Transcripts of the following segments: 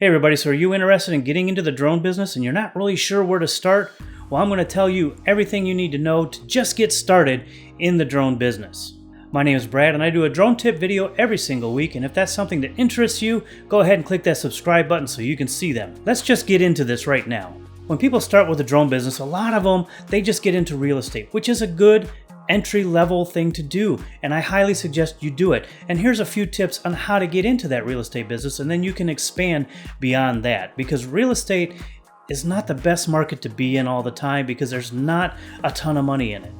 Hey everybody, so are you interested in getting into the drone business and you're not really sure where to start? Well, I'm going to tell you everything you need to know to just get started in the drone business. My name is Brad and I do a drone tip video every single week, and if that's something that interests you, go ahead and click that subscribe button so you can see them. Let's just get into this right now. When people start with the drone business, a lot of them, they just get into real estate, which is a good entry-level thing to do, and I highly suggest you do it. And here's a few tips on how to get into that real estate business, and then you can expand beyond that, because real estate is not the best market to be in all the time because there's not a ton of money in it.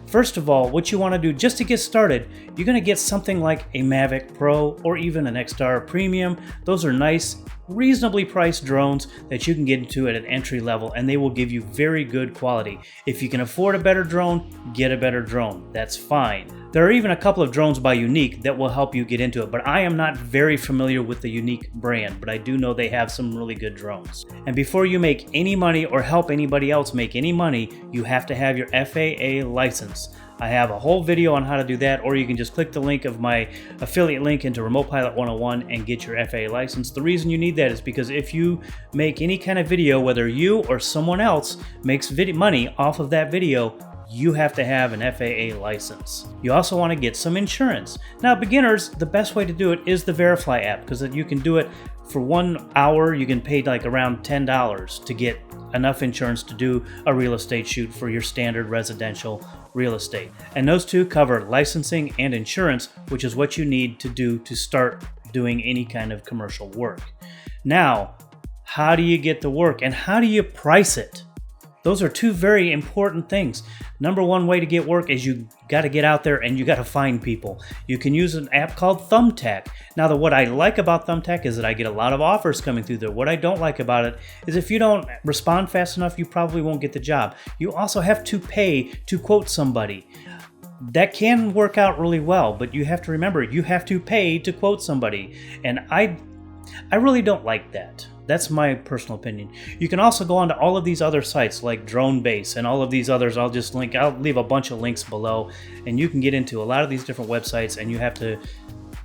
First of all, what you want to do just to get started, you're going to get something like a Mavic Pro or even an X-Star Premium. Those are nice, reasonably priced drones that you can get into at an entry level, and they will give you very good quality. If you can afford a better drone, get a better drone. That's fine. There are even a couple of drones by Unique that will help you get into it, but I am not very familiar with the Unique brand, but I do know they have some really good drones. And before you make any money or help anybody else make any money, you have to have your FAA license. I have a whole video on how to do that, or you can just click the link of my affiliate link into Remote Pilot 101 and get your FAA license. The reason you need that is because if you make any kind of video, whether you or someone else makes money off of that video, you have to have an FAA license. You also want to get some insurance. Now, beginners, the best way to do it is the Verifly app, because you can do it for 1 hour. You can pay like around $10 to get enough insurance to do a real estate shoot for your standard residential real estate. And those two cover licensing and insurance, which is what you need to do to start doing any kind of commercial work. Now, how do you get the work and how do you price it? Those are two very important things. Number one way to get work is you got to get out there and you got to find people. You can use an app called Thumbtack. Now, what I like about Thumbtack is that I get a lot of offers coming through there. What I don't like about it is if you don't respond fast enough, you probably won't get the job. You also have to pay to quote somebody. That can work out really well, but you have to remember, you have to pay to quote somebody. And I really don't like that. That's my personal opinion. You can also go on to all of these other sites like DroneBase and all of these others. I'll leave a bunch of links below, and you can get into a lot of these different websites, and you have to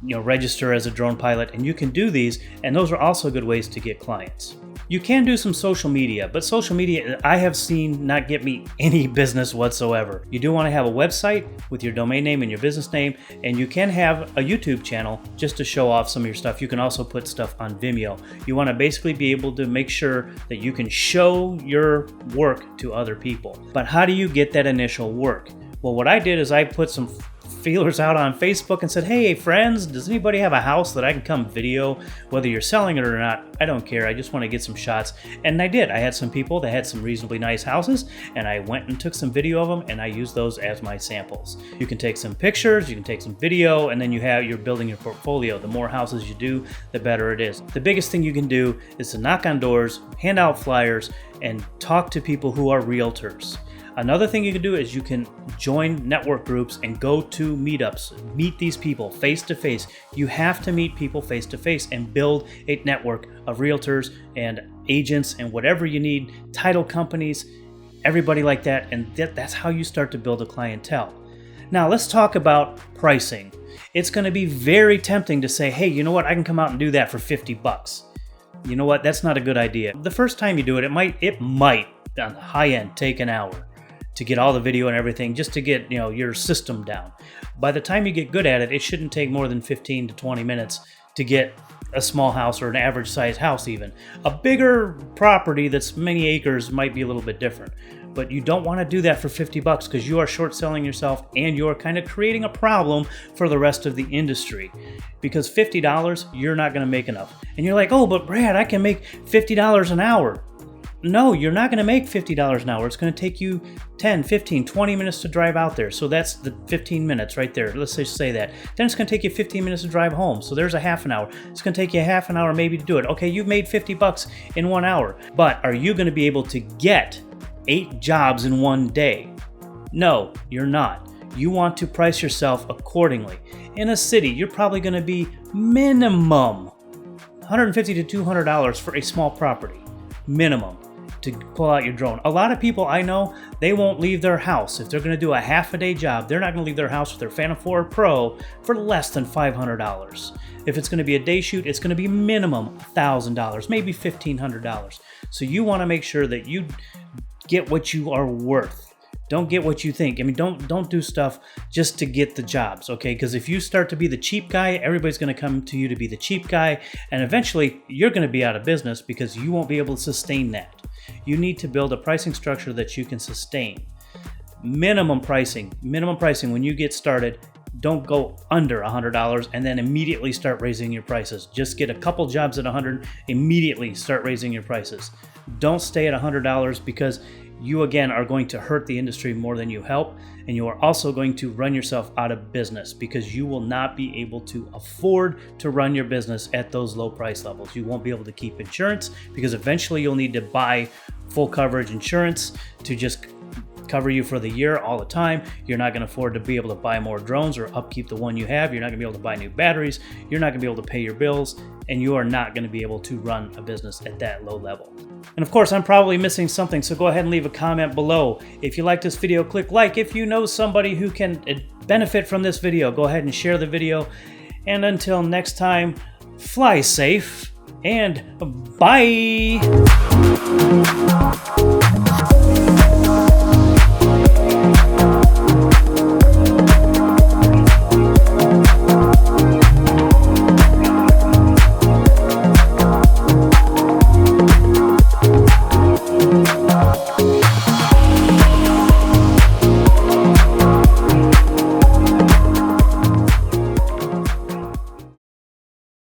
register as a drone pilot, and you can do these, and those are also good ways to get clients. You can do some social media, but social media I have seen not get me any business whatsoever. You do want to have a website with your domain name and your business name, and you can have a YouTube channel just to show off some of your stuff. You can also put stuff on Vimeo. You want to basically be able to make sure that you can show your work to other people. But how do you get that initial work? Well, what I did is I put some feelers out on Facebook and said, hey friends, does anybody have a house that I can come video? Whether you're selling it or not, I don't care. I just want to get some shots. And I did. I had some people that had some reasonably nice houses, and I went and took some video of them, and I used those as my samples. You can take some pictures, you can take some video, and then you're building your portfolio. The more houses you do, the better it is. The biggest thing you can do is to knock on doors, hand out flyers, and talk to people who are realtors. Another thing you can do is you can join network groups and go to meetups. Meet these people face to face. You have to meet people face to face and build a network of realtors and agents and whatever you need, title companies, everybody like that. And that's how you start to build a clientele. Now let's talk about pricing. It's going to be very tempting to say, hey, you know what? I can come out and do that for $50. You know what? That's not a good idea. The first time you do it, it might on the high end take an hour to get all the video and everything, just to get your system down. By the time you get good at it, it shouldn't take more than 15 to 20 minutes to get a small house or an average size house even. A bigger property that's many acres might be a little bit different, but you don't want to do that for $50 because you are short selling yourself and you're kind of creating a problem for the rest of the industry, because $50, you're not going to make enough. And you're like, oh, but Brad, I can make $50 an hour. No, you're not going to make $50 an hour. It's going to take you 10, 15, 20 minutes to drive out there. So that's the 15 minutes right there. Let's just say that. Then it's going to take you 15 minutes to drive home. So there's a half an hour. It's going to take you a half an hour maybe to do it. Okay, you've made $50 in 1 hour. But are you going to be able to get 8 jobs in one day? No, you're not. You want to price yourself accordingly. In a city, you're probably going to be minimum $150 to $200 for a small property. Minimum. to pull out your drone. A lot of people I know, they won't leave their house. If they're going to do a half-a-day job, they're not going to leave their house with their Phantom 4 Pro for less than $500. If it's going to be a day shoot, it's going to be minimum $1,000, maybe $1,500. So you want to make sure that you get what you are worth. Don't get what you think. I mean, don't do stuff just to get the jobs, okay? Because if you start to be the cheap guy, everybody's going to come to you to be the cheap guy, and eventually you're going to be out of business because you won't be able to sustain that. You need to build a pricing structure that you can sustain. Minimum pricing when you get started. Don't go under $100 and then immediately start raising your prices. Just get a couple jobs at $100, immediately start raising your prices. Don't stay at $100 because you again are going to hurt the industry more than you help, and you are also going to run yourself out of business because you will not be able to afford to run your business at those low price levels. You won't be able to keep insurance because eventually you'll need to buy full coverage insurance to just cover you for the year all the time. You're not going to afford to be able to buy more drones or upkeep the one you have. You're not going to be able to buy new batteries. You're not going to be able to pay your bills, and you are not going to be able to run a business at that low level. And of course, I'm probably missing something, so go ahead and leave a comment below. If you like this video, click like. If you know somebody who can benefit from this video, go ahead and share the video. And until next time, fly safe and bye.